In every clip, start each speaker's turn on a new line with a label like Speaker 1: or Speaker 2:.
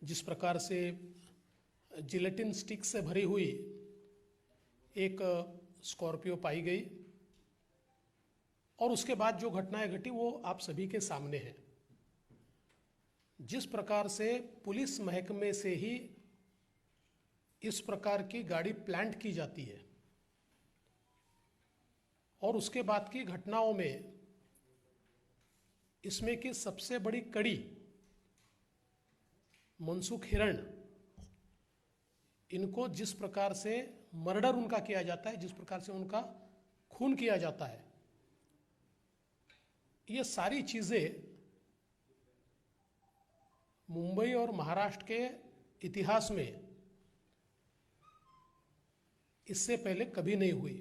Speaker 1: जिस प्रकार से जिलेटिन स्टिक से भरी हुई एक स्कॉर्पियो पाई गई और उसके बाद जो घटनाएं घटी वो आप सभी के सामने हैं। जिस प्रकार से पुलिस महकमे से ही इस प्रकार की गाड़ी प्लांट की जाती है और उसके बाद की घटनाओं में इसमें की सबसे बड़ी कड़ी मनसुख हिरण, इनको जिस प्रकार से मर्डर उनका किया जाता है, जिस प्रकार से उनका खून किया जाता है, ये सारी चीजें मुंबई और महाराष्ट्र के इतिहास में इससे पहले कभी नहीं हुई।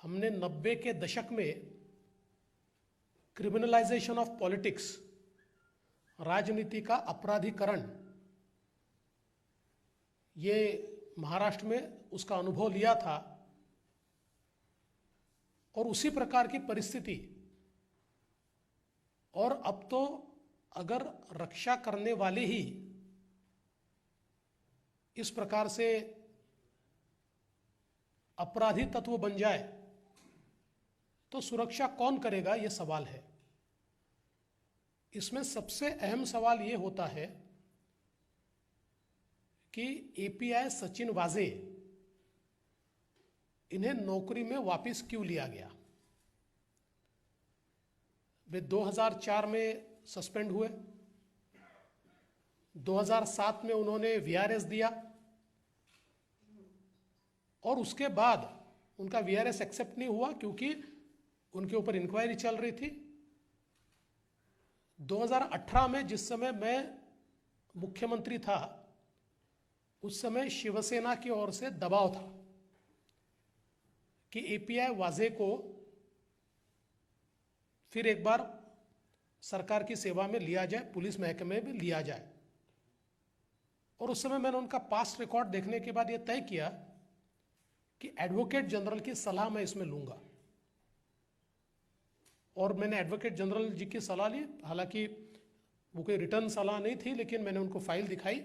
Speaker 1: हमने 90 के दशक में क्रिमिनलाइजेशन ऑफ पॉलिटिक्स, राजनीति का अपराधीकरण, ये महाराष्ट्र में उसका अनुभव लिया था और उसी प्रकार की परिस्थिति। और अब तो अगर रक्षा करने वाले ही इस प्रकार से अपराधी तत्व बन जाए तो सुरक्षा कौन करेगा, यह सवाल है। इसमें सबसे अहम सवाल यह होता है कि एपीआई सचिन वाजे, इन्हें नौकरी में वापस क्यों लिया गया। वे 2004 में सस्पेंड हुए, 2007 में उन्होंने वीआरएस दिया और उसके बाद उनका वीआरएस एक्सेप्ट नहीं हुआ क्योंकि उनके ऊपर इंक्वायरी चल रही थी। 2018 में जिस समय मैं मुख्यमंत्री था, उस समय शिवसेना की ओर से दबाव था कि एपीआई वाजे को फिर एक बार सरकार की सेवा में लिया जाए, पुलिस महकमे में लिया जाए। और उस समय मैंने उनका पास्ट रिकॉर्ड देखने के बाद यह तय किया कि एडवोकेट जनरल की सलाह मैं इसमें लूंगा। और मैंने एडवोकेट जनरल जी की सलाह ली। हालांकि वो कोई रिटर्न सलाह नहीं थी, लेकिन मैंने उनको फाइल दिखाई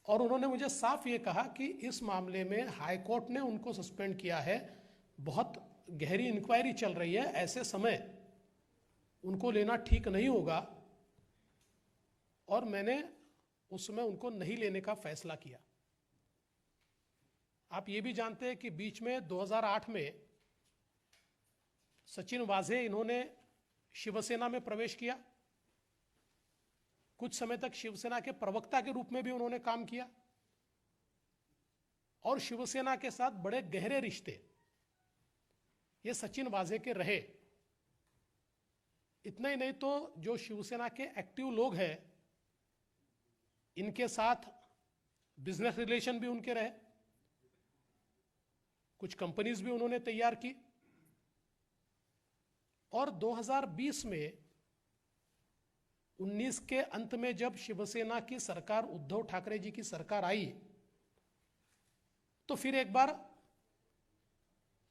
Speaker 1: और उन्होंने मुझे साफ ये कहा कि इस मामले में हाई कोर्ट ने उनको सस्पेंड किया है, बहुत गहरी इंक्वायरी चल रही है, ऐसे समय उनको लेना ठीक नहीं होगा। और मैंने उस समय उनको नहीं लेने का फैसला किया। आप ये भी जानते हैं कि बीच में 2008 में सचिन वाजे, इन्होंने शिवसेना में प्रवेश किया। कुछ समय तक शिवसेना के प्रवक्ता के रूप में भी उन्होंने काम किया और शिवसेना के साथ बड़े गहरे रिश्ते ये सचिन वाजे के रहे। इतना ही नहीं तो जो शिवसेना के एक्टिव लोग हैं, इनके साथ बिजनेस रिलेशन भी उनके रहे, कुछ कंपनीज भी उन्होंने तैयार की। और 2020 में 19 के अंत में जब शिवसेना की सरकार, उद्धव ठाकरे जी की सरकार आई, तो फिर एक बार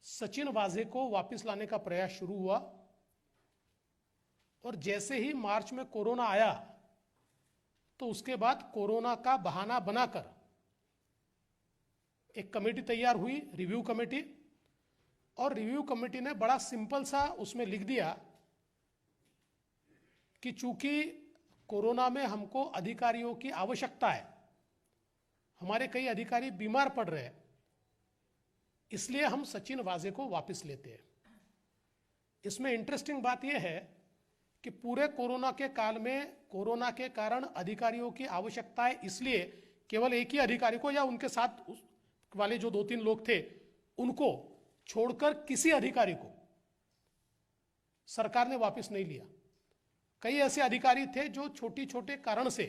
Speaker 1: सचिन वाजे को वापस लाने का प्रयास शुरू हुआ। और जैसे ही मार्च में कोरोना आया तो उसके बाद कोरोना का बहाना बनाकर एक कमेटी तैयार हुई, रिव्यू कमेटी। और रिव्यू कमेटी ने बड़ा सिंपल सा उसमें लिख दिया कि चूंकि कोरोना में हमको अधिकारियों की आवश्यकता है, हमारे कई अधिकारी बीमार पड़ रहे हैं, इसलिए हम सचिन वाजे को वापस लेते हैं। इसमें इंटरेस्टिंग बात यह है कि पूरे कोरोना के काल में कोरोना के कारण अधिकारियों की आवश्यकता है, इसलिए केवल एक ही अधिकारी को या उनके साथ वाले जो 2-3 लोग थे उनको छोड़कर किसी अधिकारी को सरकार ने वापस नहीं लिया। कई ऐसे अधिकारी थे जो छोटे छोटे कारण से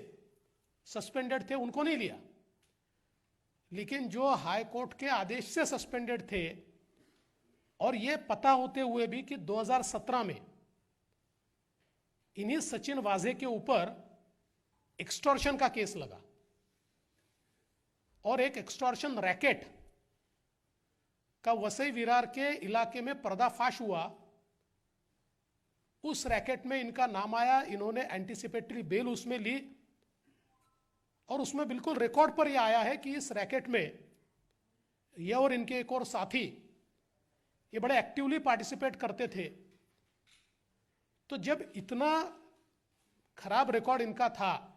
Speaker 1: सस्पेंडेड थे, उनको नहीं लिया। लेकिन जो हाई कोर्ट के आदेश से सस्पेंडेड थे और यह पता होते हुए भी कि 2017 में इन्हीं सचिन वाजे के ऊपर एक्सटॉर्शन का केस लगा और एक एक्सटॉर्शन रैकेट का वसई विरार के इलाके में पर्दाफाश हुआ, उस रैकेट में इनका नाम आया, इन्होंने एंटीसिपेटरी बेल उसमें ली, और उसमें बिल्कुल रिकॉर्ड पर यह आया है कि इस रैकेट में ये और इनके एक और साथी ये बड़े एक्टिवली पार्टिसिपेट करते थे। तो जब इतना खराब रिकॉर्ड इनका था,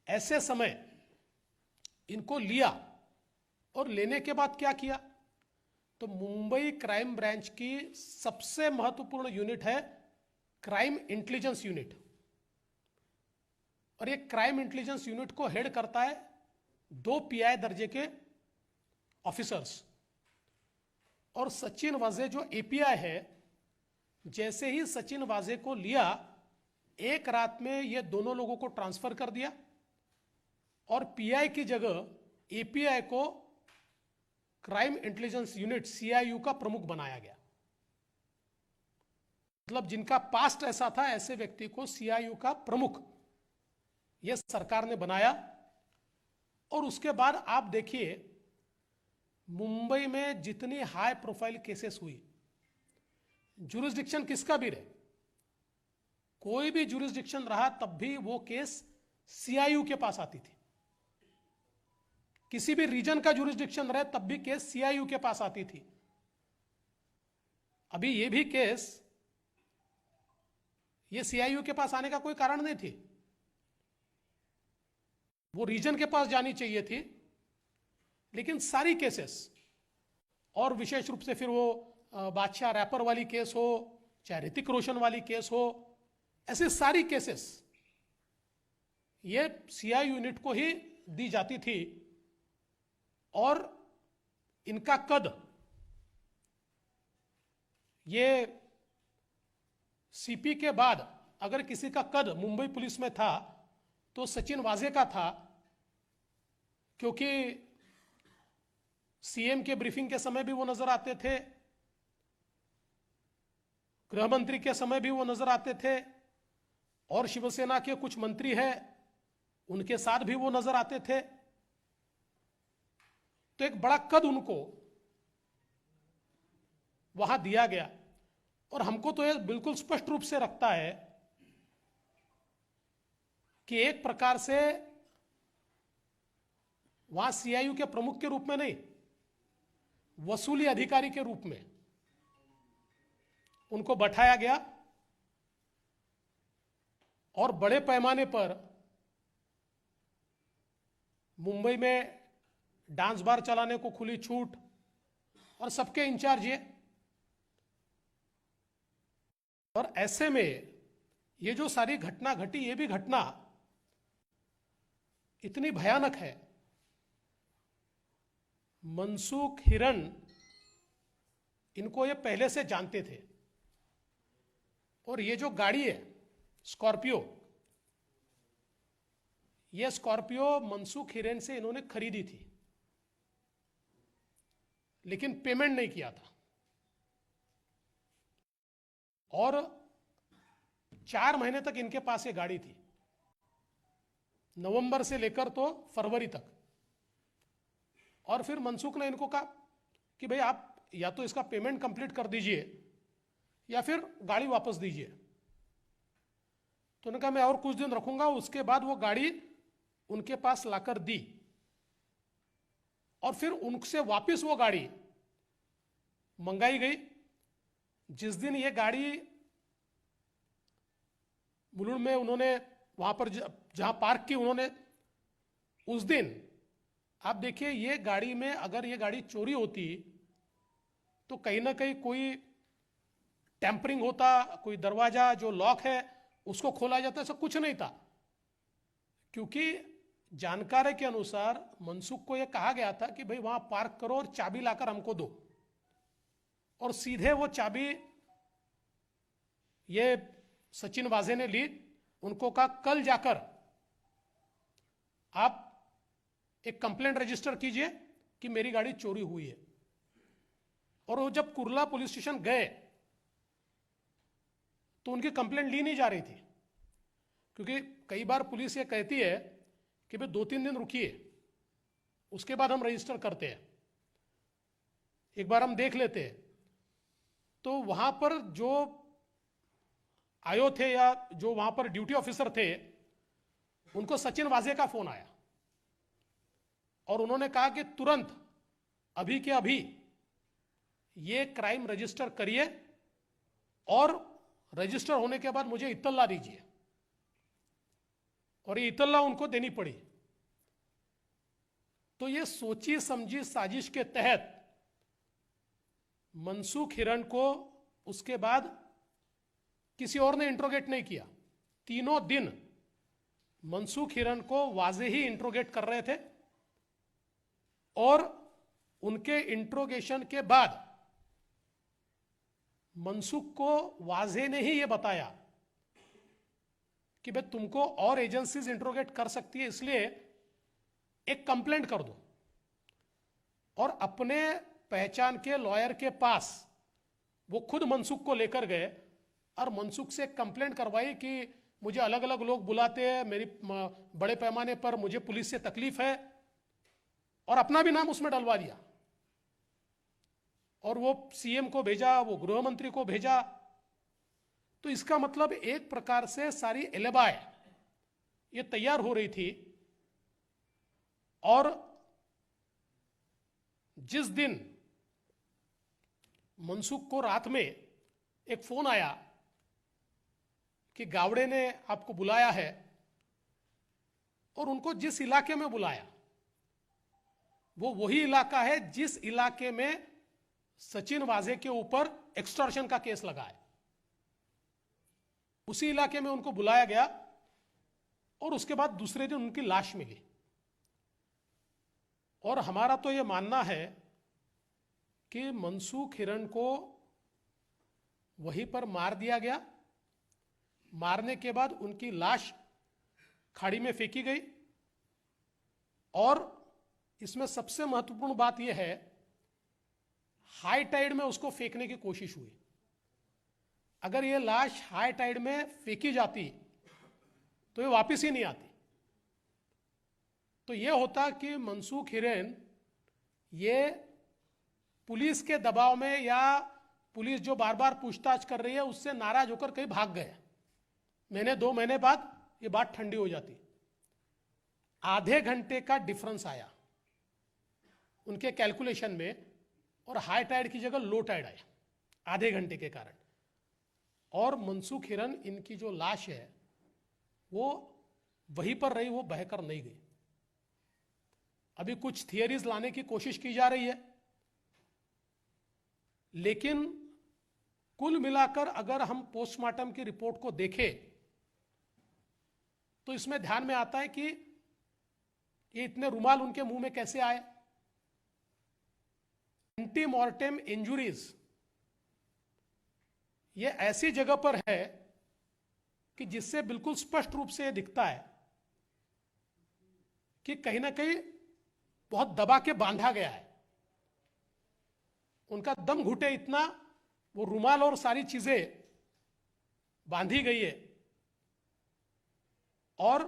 Speaker 1: ऐसे समय इनको लिया, और लेने के बाद क्या किया, तो मुंबई क्राइम ब्रांच की सबसे महत्वपूर्ण यूनिट है क्राइम इंटेलिजेंस यूनिट, और ये क्राइम इंटेलिजेंस यूनिट को हेड करता है 2 पीआई दर्जे के ऑफिसर्स। और सचिन वाजे जो एपीआई है, जैसे ही सचिन वाजे को लिया, एक रात में ये दोनों लोगों को ट्रांसफर कर दिया, और पीआई की जगह एपीआई को क्राइम इंटेलिजेंस यूनिट सीआईयू का प्रमुख बनाया गया। मतलब जिनका पास्ट ऐसा था, ऐसे व्यक्ति को सीआईयू का प्रमुख यह सरकार ने बनाया। और उसके बाद आप देखिए, मुंबई में जितनी हाई प्रोफाइल केसेस हुई, जुरिस्डिक्शन किसका भी रहे, कोई भी जुरिस्डिक्शन रहा, तब भी वो केस सीआईयू के पास आती थी। किसी भी रीजन का जुरिस्डिक्शन रहे, तब भी केस सीआईयू के पास आती थी। अभी ये भी केस ये सीआईयू के पास आने का कोई कारण नहीं थी, वो रीजन के पास जानी चाहिए थी। लेकिन सारी केसेस, और विशेष रूप से फिर वो बादशाह रैपर वाली केस हो, चाहे ऋतिक रोशन वाली केस हो, ऐसे सारी केसेस ये सीआईयू यूनिट को ही दी जाती थी। और इनका कद, ये सीपी के बाद अगर किसी का कद मुंबई पुलिस में था तो सचिन वाजे का था, क्योंकि सीएम के ब्रीफिंग के समय भी वो नजर आते थे, गृह मंत्री के समय भी वो नजर आते थे, और शिवसेना के कुछ मंत्री हैं उनके साथ भी वो नजर आते थे। तो एक बड़ा कद उनको वहां दिया गया। और हमको तो यह बिल्कुल स्पष्ट रूप से रखता है कि एक प्रकार से वहां सीआईयू के प्रमुख के रूप में नहीं, वसूली अधिकारी के रूप में उनको बैठाया गया, और बड़े पैमाने पर मुंबई में डांस बार चलाने को खुली छूट, और सबके इंचार्ज ये। और ऐसे में ये जो सारी घटना घटी, ये भी घटना इतनी भयानक है। मनसुख हिरन, इनको ये पहले से जानते थे, और ये जो गाड़ी है स्कॉर्पियो, ये स्कॉर्पियो मनसुख हिरन से इन्होंने खरीदी थी, लेकिन पेमेंट नहीं किया था। और 4 महीने तक इनके पास ये गाड़ी थी, नवंबर से लेकर तो फरवरी तक। और फिर मनसुख ने इनको कहा कि भाई आप या तो इसका पेमेंट कंप्लीट कर दीजिए या फिर गाड़ी वापस दीजिए। तो उन्होंने कहा मैं और कुछ दिन रखूंगा। उसके बाद वो गाड़ी उनके पास लाकर दी, और फिर उनसे वापस वो गाड़ी मंगाई गई। जिस दिन ये गाड़ी मुलुंड में उन्होंने वहां पर जहां पार्क की उन्होंने, उस दिन आप देखिए, ये गाड़ी में अगर ये गाड़ी चोरी होती तो कहीं ना कहीं कोई टेम्परिंग होता, कोई दरवाजा जो लॉक है उसको खोला जाता, ऐसा कुछ नहीं था। क्योंकि जानकारी के अनुसार मनसुख को यह कहा गया था कि भाई वहां पार्क करो और चाबी लाकर हमको दो, और सीधे वो चाबी ये सचिन वाजे ने ली। उनको कहा कल जाकर आप एक कंप्लेंट रजिस्टर कीजिए कि मेरी गाड़ी चोरी हुई है। और वो जब कुर्ला पुलिस स्टेशन गए तो उनकी कंप्लेंट ली नहीं जा रही थी, क्योंकि कई बार पुलिस ये कहती है कि भाई 2-3 दिन रुकिए, उसके बाद हम रजिस्टर करते हैं, एक बार हम देख लेते हैं। तो वहां पर जो आयो थे या जो वहां पर ड्यूटी ऑफिसर थे, उनको सचिन वाजे का फोन आया और उन्होंने कहा कि तुरंत अभी के अभी ये क्राइम रजिस्टर करिए और रजिस्टर होने के बाद मुझे इत्तला दीजिए। और ये इत्तला उनको देनी पड़ी। तो ये सोची समझी साजिश के तहत मनसुख हिरन को उसके बाद किसी और ने इंट्रोगेट नहीं किया। तीनों दिन मनसुख हिरन को वाजे ही इंट्रोगेट कर रहे थे और उनके इंट्रोगेशन के बाद मनसुख को वाजे ने ही यह बताया कि भाई तुमको और एजेंसीज इंट्रोगेट कर सकती है, इसलिए एक कंप्लेंट कर दो। और अपने पहचान के लॉयर के पास वो खुद मनसुख को लेकर गए और मनसुख से कंप्लेंट करवाई कि मुझे अलग अलग लोग बुलाते हैं, मेरी बड़े पैमाने पर मुझे पुलिस से तकलीफ है, और अपना भी नाम उसमें डलवा दिया। और वो सीएम को भेजा, वो गृह मंत्री को भेजा। तो इसका मतलब एक प्रकार से सारी एलिबाय ये तैयार हो रही थी। और जिस दिन मनसुख को रात में एक फोन आया कि गावड़े ने आपको बुलाया है, और उनको जिस इलाके में बुलाया वो वही इलाका है जिस इलाके में सचिन वाजे के ऊपर एक्सटॉर्शन का केस लगा है, उसी इलाके में उनको बुलाया गया। और उसके बाद दूसरे दिन उनकी लाश मिली। और हमारा तो यह मानना है कि मनसुख हिरन को वहीं पर मार दिया गया। मारने के बाद उनकी लाश खाड़ी में फेंकी गई। और इसमें सबसे महत्वपूर्ण बात यह है, हाई टाइड में उसको फेंकने की कोशिश हुई। अगर यह लाश हाई टाइड में फेंकी जाती तो ये वापस ही नहीं आती। तो यह होता कि मनसुख हिरेन ये पुलिस के दबाव में, या पुलिस जो बार बार पूछताछ कर रही है उससे नाराज होकर कहीं भाग गए। महीने 2 महीने बाद ये बात ठंडी हो जाती। आधे घंटे का डिफरेंस आया उनके कैलकुलेशन में, और हाई टाइड की जगह लो टाइड आया आधे घंटे के कारण। और मनसुख हिरन इनकी जो लाश है वो वहीं पर रही, वो बहकर नहीं गई। अभी कुछ थियरीज लाने की कोशिश की जा रही है, लेकिन कुल मिलाकर अगर हम पोस्टमार्टम की रिपोर्ट को देखें तो इसमें ध्यान में आता है कि ये इतने रुमाल उनके मुंह में कैसे आए। एंटीमॉर्टेम इंजुरीज ये ऐसी जगह पर है कि जिससे बिल्कुल स्पष्ट रूप से यह दिखता है कि कहीं ना कहीं बहुत दबा के बांधा गया है। उनका दम घुटे इतना वो रुमाल और सारी चीजें बांधी गई है। और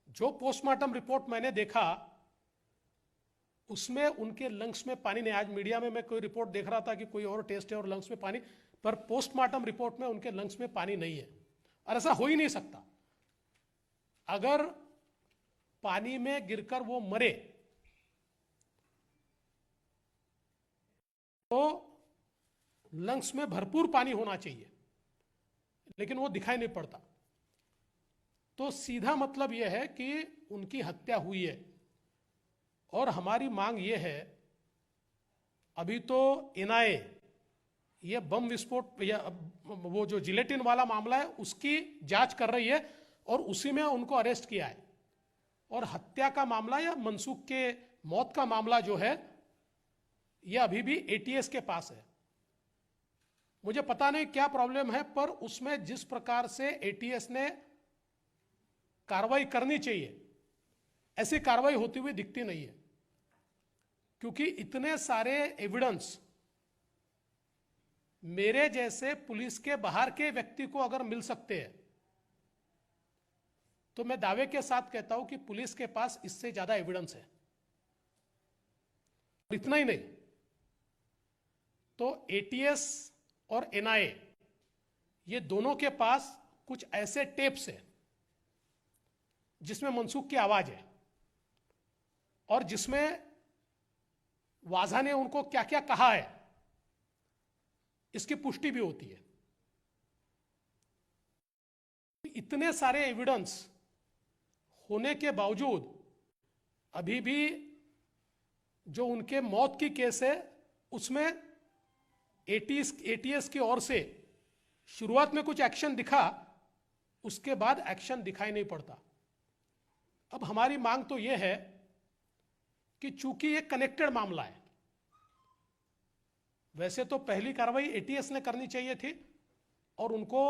Speaker 1: जो पोस्टमार्टम रिपोर्ट मैंने देखा उसमें उनके लंग्स में पानी नहीं। आज मीडिया में मैं कोई रिपोर्ट देख रहा था कि कोई और टेस्ट है और लंग्स में पानी, पर पोस्टमार्टम रिपोर्ट में उनके लंग्स में पानी नहीं है। और ऐसा हो ही नहीं सकता। अगर पानी में गिरकर वो मरे तो लंग्स में भरपूर पानी होना चाहिए, लेकिन वो दिखाई नहीं पड़ता। तो सीधा मतलब यह है कि उनकी हत्या हुई है। और हमारी मांग यह है, अभी तो एनआईए ये बम विस्फोट या वो जो जिलेटिन वाला मामला है उसकी जांच कर रही है और उसी में उनको अरेस्ट किया है। और हत्या का मामला या मनसुख के मौत का मामला जो है यह अभी भी एटीएस के पास है। मुझे पता नहीं क्या प्रॉब्लम है, पर उसमें जिस प्रकार से एटीएस ने कार्रवाई करनी चाहिए ऐसी कार्रवाई होती हुई दिखती नहीं है। क्योंकि इतने सारे एविडेंस मेरे जैसे पुलिस के बाहर के व्यक्ति को अगर मिल सकते हैं तो मैं दावे के साथ कहता हूं कि पुलिस के पास इससे ज्यादा एविडेंस है। इतना ही नहीं तो एटीएस और एनआईए ये दोनों के पास कुछ ऐसे टेप्स है जिसमें मनसूख की आवाज है और जिसमें वाजा ने उनको क्या क्या कहा है इसकी पुष्टि भी होती है। इतने सारे एविडेंस होने के बावजूद अभी भी जो उनके मौत की केस है उसमें एटीएस की ओर से शुरुआत में कुछ एक्शन दिखा, उसके बाद एक्शन दिखाई नहीं पड़ता। अब हमारी मांग तो यह है कि चूंकि यह कनेक्टेड मामला है, वैसे तो पहली कार्रवाई एटीएस ने करनी चाहिए थी और उनको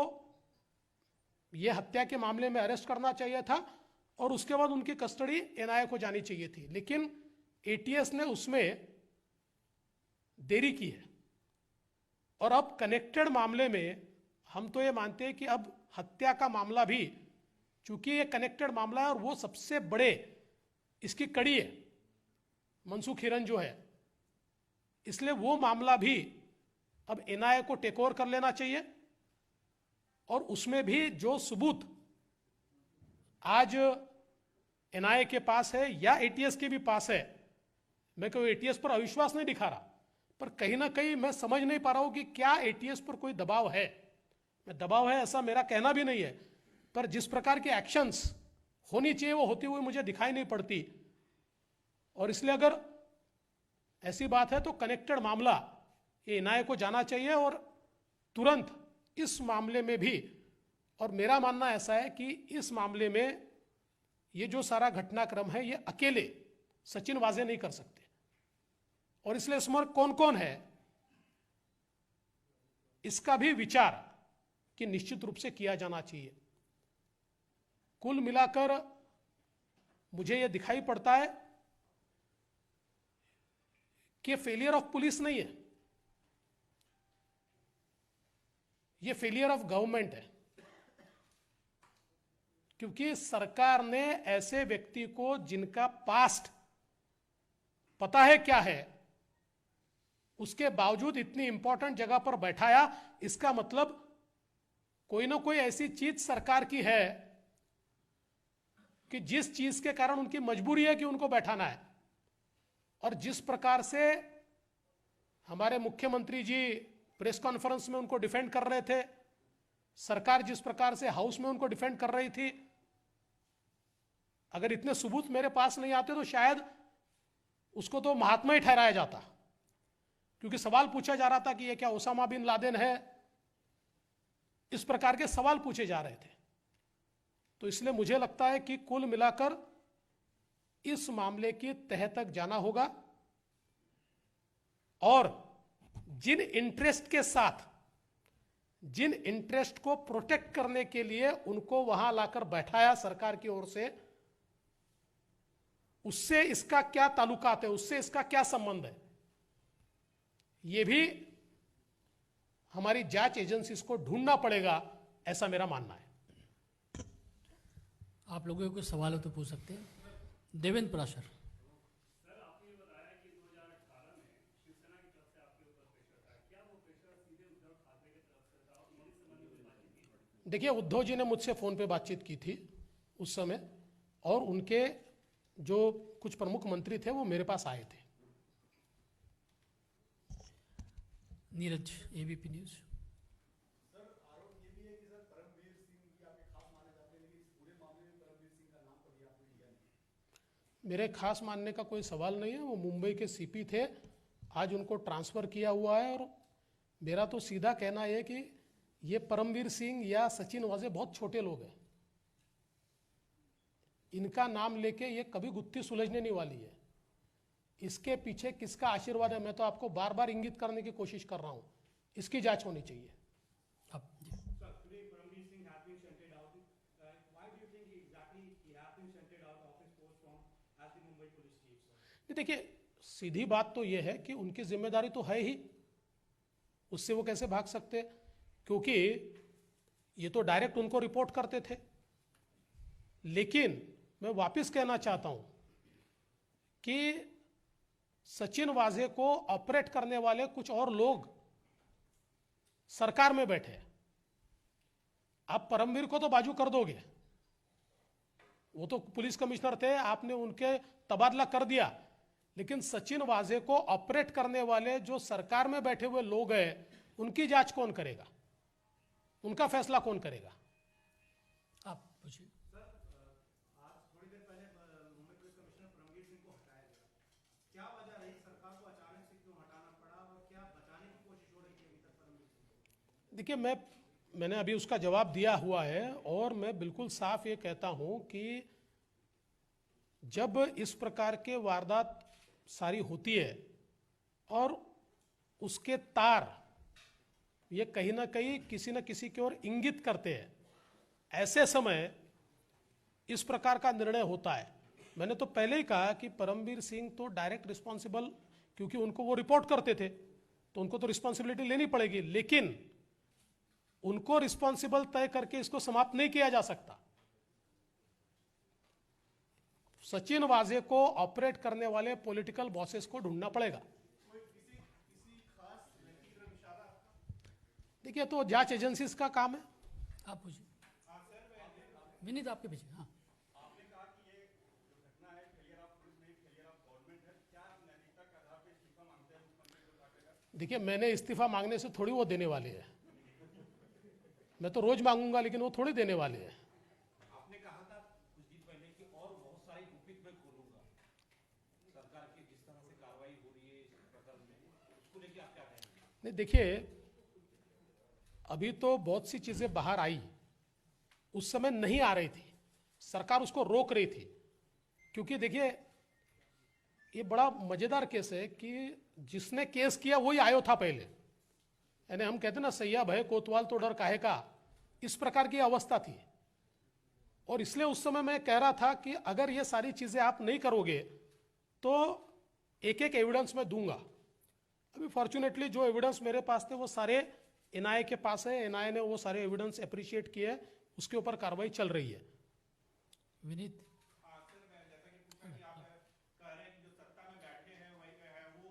Speaker 1: यह हत्या के मामले में अरेस्ट करना चाहिए था और उसके बाद उनकी कस्टडी एनआईए को जानी चाहिए थी, लेकिन एटीएस ने उसमें देरी की है। और अब कनेक्टेड मामले में हम तो ये मानते हैं कि अब हत्या का मामला भी, चूंकि ये कनेक्टेड मामला है और वो सबसे बड़े इसकी कड़ी है मनसूख हिरन जो है, इसलिए वो मामला भी अब एनआईए को टेक ओवर कर लेना चाहिए और उसमें भी जो सबूत आज एनआईए के पास है या एटीएस के भी पास है, मैं कोई एटीएस पर अविश्वास नहीं दिखा रहा, पर कहीं ना कहीं मैं समझ नहीं पा रहा हूं कि क्या एटीएस पर कोई दबाव है। मैं दबाव है ऐसा मेरा कहना भी नहीं है, पर जिस प्रकार की एक्शंस होनी चाहिए वो होती हुई मुझे दिखाई नहीं पड़ती। और इसलिए अगर ऐसी बात है तो कनेक्टेड मामला ये एनआईए को जाना चाहिए और तुरंत इस मामले में भी। और मेरा मानना ऐसा है कि इस मामले में ये जो सारा घटनाक्रम है ये अकेले सचिन वाजे नहीं कर सकते, और इसलिए इसमें कौन कौन है इसका भी विचार कि निश्चित रूप से किया जाना चाहिए। कुल मिलाकर मुझे यह दिखाई पड़ता है कि फेलियर ऑफ पुलिस नहीं है, यह फेलियर ऑफ गवर्नमेंट है, क्योंकि सरकार ने ऐसे व्यक्ति को जिनका पास्ट पता है क्या है उसके बावजूद इतनी इंपॉर्टेंट जगह पर बैठाया। इसका मतलब कोई ना कोई ऐसी चीज सरकार की है कि जिस चीज के कारण उनकी मजबूरी है कि उनको बैठाना है। और जिस प्रकार से हमारे मुख्यमंत्री जी प्रेस कॉन्फ्रेंस में उनको डिफेंड कर रहे थे, सरकार जिस प्रकार से हाउस में उनको डिफेंड कर रही थी, अगर इतने सबूत मेरे पास नहीं आते तो शायद उसको तो महात्मा ही ठहराया जाता, क्योंकि सवाल पूछा जा रहा था कि यह क्या ओसामा बिन लादेन है, इस प्रकार के सवाल पूछे जा रहे थे। तो इसलिए मुझे लगता है कि कुल मिलाकर इस मामले की तह तक जाना होगा और जिन इंटरेस्ट के साथ, जिन इंटरेस्ट को प्रोटेक्ट करने के लिए उनको वहां लाकर बैठाया सरकार की ओर से, उससे इसका क्या ताल्लुकात है, उससे इसका क्या संबंध है, यह भी हमारी जांच एजेंसीज को ढूंढना पड़ेगा, ऐसा मेरा मानना है।
Speaker 2: आप लोगों को सवाल हो तो पूछ सकते हैं। देवेंद्र पराशर।
Speaker 3: सर, आपने बताया कि 2018 में शिवसेना की तरफ से आपके ऊपर प्रेशर था, क्या वो प्रेशर सीधे उद्धव ठाकरे की तरफ से था? उन्होंने इस संबंध में बातचीत की?
Speaker 1: देखिए, उद्धव जी ने मुझसे फोन पे बातचीत की थी उस समय, और उनके जो कुछ प्रमुख मंत्री थे वो मेरे पास आए थे।
Speaker 2: Neeraj, ABP news.
Speaker 4: सर, आरोप ये भी है कि सर परमवीर सिंह की आपके खास माने जाते हैं, लेकिन इस पूरे मामले में परमवीर सिंह का नाम कभी आपने लिया नहीं।
Speaker 1: मेरे खास मानने का कोई सवाल नहीं है, वो मुंबई के सीपी थे, आज उनको ट्रांसफर किया हुआ है। और मेरा तो सीधा कहना है कि ये परमवीर सिंह या सचिन वाजे बहुत छोटे लोग हैं, इनका नाम लेके ये कभी गुत्थी सुलझने नहीं वाली है। इसके पीछे किसका आशीर्वाद है मैं तो आपको बार बार इंगित करने की कोशिश कर रहा हूं, इसकी जांच होनी चाहिए।
Speaker 2: अब
Speaker 3: Sir, today Paramveer Singh has been shunted out. Why do you think exactly he has been shunted out of his post from as the Mumbai Police Chief, sir?
Speaker 1: देखिए, सीधी बात तो यह है कि उनकी जिम्मेदारी तो है ही, उससे वो कैसे भाग सकते, क्योंकि ये तो डायरेक्ट उनको रिपोर्ट करते थे। लेकिन मैं वापस कहना चाहता हूं कि सचिन वाजे को ऑपरेट करने वाले कुछ और लोग सरकार में बैठे, आप परमवीर को तो बाजू कर दोगे, वो तो पुलिस कमिश्नर थे, आपने उनके तबादला कर दिया, लेकिन सचिन वाजे को ऑपरेट करने वाले जो सरकार में बैठे हुए लोग हैं, उनकी जांच कौन करेगा? उनका फैसला कौन करेगा?
Speaker 2: आप पूछिए।
Speaker 4: सर आज थोड़ी देर पहले मुंबई पुलिस कमिश्नर परमवीर सिंह को हटाया गया, क्या वजह रही? सरकार को अचानक से क्यों हटाना पड़ा और क्या बचाने की कोशिश हो रही थी अभी तक परमवीर सिंह को?
Speaker 1: देखिए, मैंने अभी उसका जवाब दिया हुआ है और मैं बिल्कुल साफ ये कहता हूं कि जब इस प्रकार के वारदात सारी होती है और उसके तार ये कहीं ना कहीं किसी न किसी की ओर इंगित करते हैं, ऐसे समय इस प्रकार का निर्णय होता है। मैंने तो पहले ही कहा कि परमवीर सिंह तो डायरेक्ट रिस्पॉन्सिबल, क्योंकि उनको वो रिपोर्ट करते थे तो उनको तो रिस्पॉन्सिबिलिटी लेनी पड़ेगी, लेकिन उनको रिस्पॉन्सिबल तय करके इसको समाप्त नहीं किया जा सकता। सचिन वाजे को ऑपरेट करने वाले पॉलिटिकल बॉसेस को ढूंढना पड़ेगा। देखिए, तो जांच एजेंसीज का काम है।
Speaker 2: आप पूछिए। विनीत आपके पीछे। हाँ,
Speaker 4: आपने कहा कि ये जो घटना है फेलियर ऑफ पुलिस नहीं, फेलियर ऑफ गवर्नमेंट है, क्या नैतिकता के आधार पर इस्तीफा मांगते हैं मुख्यमंत्री उद्धव ठाकरे का?
Speaker 1: देखिए, मैंने इस्तीफा मांगने से थोड़ी वो देने वाले हैं, मैं तो रोज मांगूंगा, लेकिन वो थोड़ी देने वाले हैं।
Speaker 5: आपने कहा था कुछ दिन पहले कि और बहुत सारी गुपित मैं खोलूंगा, सरकार की जिस तरह से कार्रवाई हो रही है इस प्रकरण में, उसको लेकर आप क्या कहेंगे?
Speaker 1: नहीं, देखिए, अभी तो बहुत सी चीजें बाहर आई, उस समय नहीं आ रही थी, सरकार उसको रोक रही थी। क्योंकि देखिए, ये बड़ा मजेदार केस है कि जिसने केस किया वही आयो था पहले, यानी हम कहते ना, सैया भय कोतवाल तो डर काहे का, इस प्रकार की अवस्था थी। और इसलिए उस समय मैं कह रहा था कि अगर ये सारी चीजें आप नहीं करोगे तो एक एक एविडेंस मैं दूंगा। अभी फॉर्चुनेटली जो एविडेंस मेरे पास थे वो सारे एनआईए के पास है, एनआईए ने वो सारे एविडेंस अप्रिशिएट किए, उसके ऊपर कार्रवाई चल रही है।
Speaker 2: विनीत।
Speaker 5: सर, जैसा कि पूछा कि आप कह रहे हैं कि जो सत्ता में बैठे हैं वही है, वो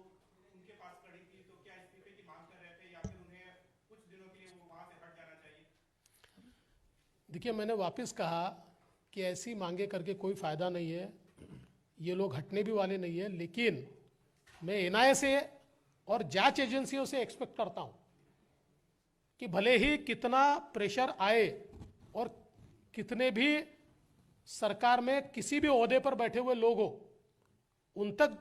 Speaker 5: उनके पास कड़ी थी, तो क्या इस्तीफे की मांग कर रहे थे या फिर उन्हें कुछ दिनों के लिए वो वहां से हट जाना चाहिए?
Speaker 1: देखिए, मैंने वापस कहा कि ऐसी मांगे करके कोई फायदा नहीं है, ये लोग हटने भी वाले नहीं है, लेकिन मैं एनआईए से और जांच एजेंसियों से एक्सपेक्ट करता हूं कि भले ही कितना प्रेशर आए और कितने भी सरकार में किसी भी ओहदे पर बैठे हुए लोग हो, उन तक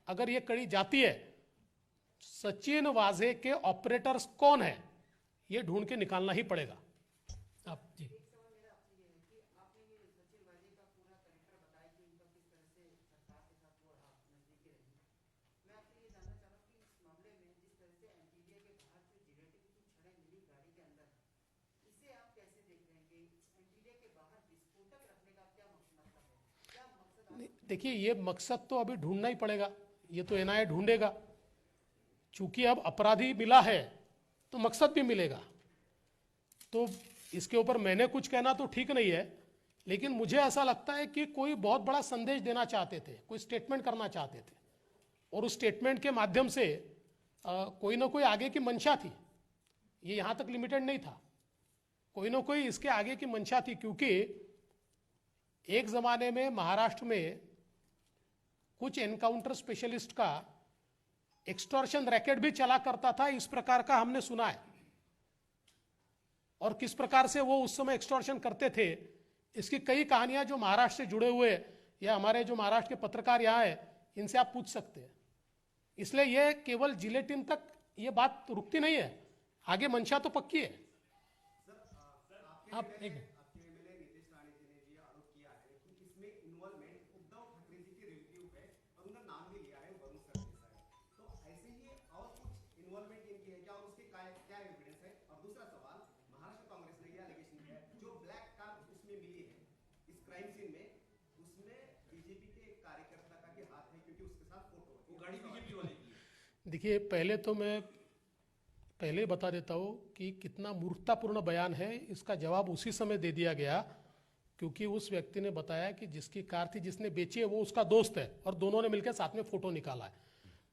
Speaker 1: अगर ये कड़ी जाती है, सचिन वाजे के ऑपरेटर्स कौन है ये ढूंढ के निकालना ही पड़ेगा।
Speaker 2: आप जी।
Speaker 1: देखिए, ये मकसद तो अभी ढूंढना ही पड़ेगा, ये तो एनआईए ढूंढेगा। चूंकि अब अपराधी मिला है तो मकसद भी मिलेगा, तो इसके ऊपर मैंने कुछ कहना तो ठीक नहीं है, लेकिन मुझे ऐसा लगता है कि कोई बहुत बड़ा संदेश देना चाहते थे, कोई स्टेटमेंट करना चाहते थे, और उस स्टेटमेंट के माध्यम से कोई ना कोई आगे की मंशा थी। ये यहां तक लिमिटेड नहीं था, कोई ना कोई इसके आगे की मंशा थी। क्योंकि एक जमाने में महाराष्ट्र में कुछ एनकाउंटर स्पेशलिस्ट का एक्सटॉर्शन रैकेट भी चला करता था, इस प्रकार का हमने सुना है। और किस प्रकार से वो उस समय एक्सटॉर्शन करते थे, इसकी कई कहानियां जो महाराष्ट्र से जुड़े हुए या हमारे जो महाराष्ट्र के पत्रकार यहाँ है, इनसे आप पूछ सकते हैं। इसलिए ये केवल जिलेटिन तक ये बात रुकती नहीं है, आगे मंशा तो पक्की है।
Speaker 2: आप एक मिनट।
Speaker 4: आपके एमएलए नीतीश राणे जी ने ये आरोप किया है कि इसमें इन्वॉल्वमेंट उद्धव ठाकरे जी के रिलेटिव है और उनका नाम भी लिया है वरुण सरदेसाई। तो ऐसे ही और कुछ इन्वॉल्वमेंट इनकी है क्या और उसके क्या एविडेंस है? और दूसरा सवाल, महाराष्ट्र कांग्रेस ने यह एलिगेशन किया है जो ब्लैक कार उसमें मिली है इस क्राइम सीन में, उसमें बीजेपी के एक कार्यकर्ता का भी हाथ है क्योंकि उसके साथ फोटो है।
Speaker 5: वो गाड़ी बीजेपी वाले की है।
Speaker 1: देखिए, पहले तो मैं पहले बता देता हूँ कि कितना मूर्खतापूर्ण बयान है, इसका जवाब उसी समय दे दिया गया क्योंकि उस व्यक्ति ने बताया कि जिसकी कार थी जिसने बेची है वो उसका दोस्त है और दोनों ने मिलकर साथ में फोटो निकाला है।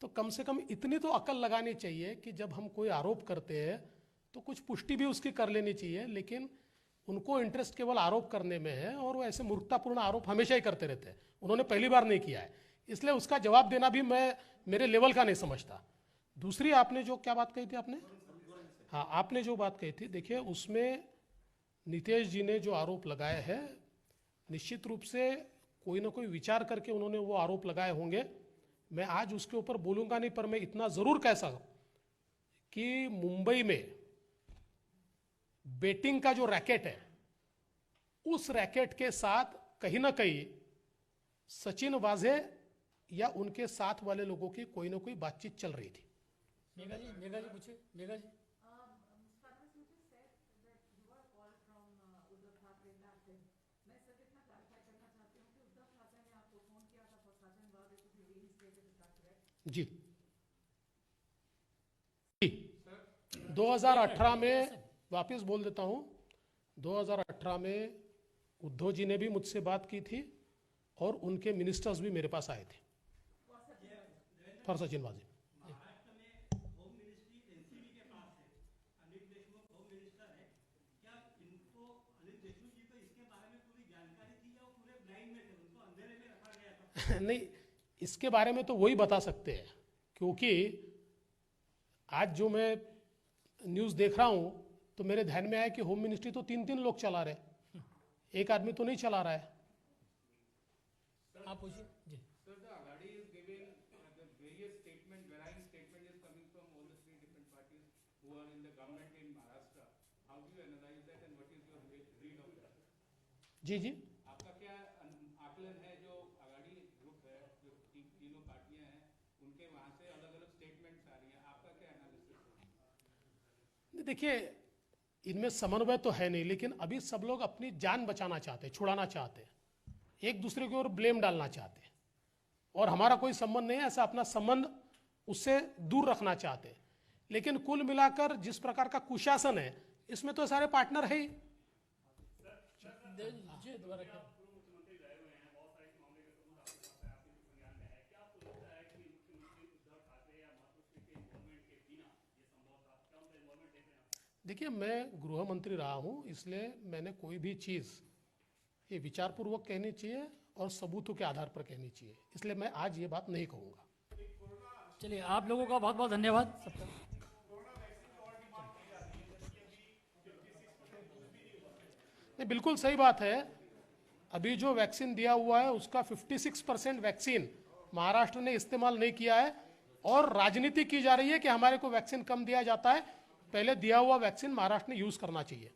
Speaker 1: तो कम से कम इतनी तो अकल लगानी चाहिए कि जब हम कोई आरोप करते हैं तो कुछ पुष्टि भी उसकी कर लेनी चाहिए। लेकिन उनको इंटरेस्ट केवल आरोप करने में है और वो ऐसे मूर्खतापूर्ण आरोप हमेशा ही करते रहते हैं। उन्होंने पहली बार नहीं किया है, इसलिए उसका जवाब देना भी मैं मेरे लेवल का नहीं समझता। दूसरी आपने जो क्या बात कही थी आपने, हाँ आपने जो बात कही थी, देखिए उसमें नीतीश जी ने जो आरोप लगाए हैं निश्चित रूप से कोई ना कोई विचार करके उन्होंने वो आरोप लगाए होंगे। मैं आज उसके ऊपर बोलूँगा नहीं, पर मैं इतना ज़रूर कह सकूँ कि मुंबई में बेटिंग का जो रैकेट है उस रैकेट के साथ कहीं ना कहीं सचिन वाजे या उनके साथ वाले लोगों की कोई ना कोई बातचीत चल रही थी।
Speaker 2: मेघा जी पूछिए, मेघा जी।
Speaker 1: जी 2018 में वापस बोल देता हूं, 2018 में उद्धव जी ने भी मुझसे बात की थी और उनके मिनिस्टर्स भी मेरे पास आए थे फॉर सचिन वाजे। नहीं, इसके बारे में तो वही बता सकते हैं, क्योंकि आज जो मैं न्यूज़ देख रहा हूं तो मेरे ध्यान में आया कि होम मिनिस्ट्री तो 3 लोग चला रहे, एक आदमी तो नहीं चला रहा है।
Speaker 2: आप पूछिए जी।
Speaker 6: Sir, the Aghadi is giving the various statement, varying statement is coming from all the 3 different parties who are in the government in Maharashtra. How do you analyze that and what is your read of that?
Speaker 1: जी जी,
Speaker 6: आपका क्या आकलन है, जो Aghadi group है, जो तीनों पार्टियां हैं, उनके वहां से अलग-अलग स्टेटमेंट्स आ रही हैं, आपका क्या एनालिसिस है?
Speaker 1: देखिए इनमें समन्वय तो है नहीं, लेकिन अभी सब लोग अपनी जान बचाना चाहते हैं, छुड़ाना चाहते हैं, एक दूसरे के ऊपर ब्लेम डालना चाहते हैं, और हमारा कोई संबंध नहीं है, ऐसा अपना संबंध उससे दूर रखना चाहते हैं। लेकिन कुल मिलाकर जिस प्रकार का कुशासन है इसमें तो सारे पार्टनर है ही।
Speaker 2: जी दोबारा क्या?
Speaker 3: पूर्व मुख्यमंत्री रहे हुए हैं, बहुत सारे इस मामले के सबूत आपके पास है, आपके संज्ञान में है। क्या आपको लगता है कि मुख्यमंत्री उद्धव ठाकरे या मातोश्री के इन्वॉल्वमेंट के बिना ये संभव था? क्या उनका इन्वॉल्वमेंट देख रहे हैं आप?
Speaker 1: देखिए मैं गृह मंत्री रहा हूं, इसलिए मैंने कोई भी चीज़ ये विचारपूर्वक कहनी चाहिए और सबूतों के आधार पर कहनी चाहिए, इसलिए मैं आज ये बात नहीं कहूँगा।
Speaker 2: चलिए, आप लोगों का बहुत बहुत धन्यवाद सबका।
Speaker 1: नहीं, बिल्कुल सही बात है। अभी जो वैक्सीन दिया हुआ है उसका 56% वैक्सीन महाराष्ट्र ने इस्तेमाल नहीं किया है, और राजनीति की जा रही है कि हमारे को वैक्सीन कम दिया जाता है। पहले दिया हुआ वैक्सीन महाराष्ट्र ने यूज करना चाहिए।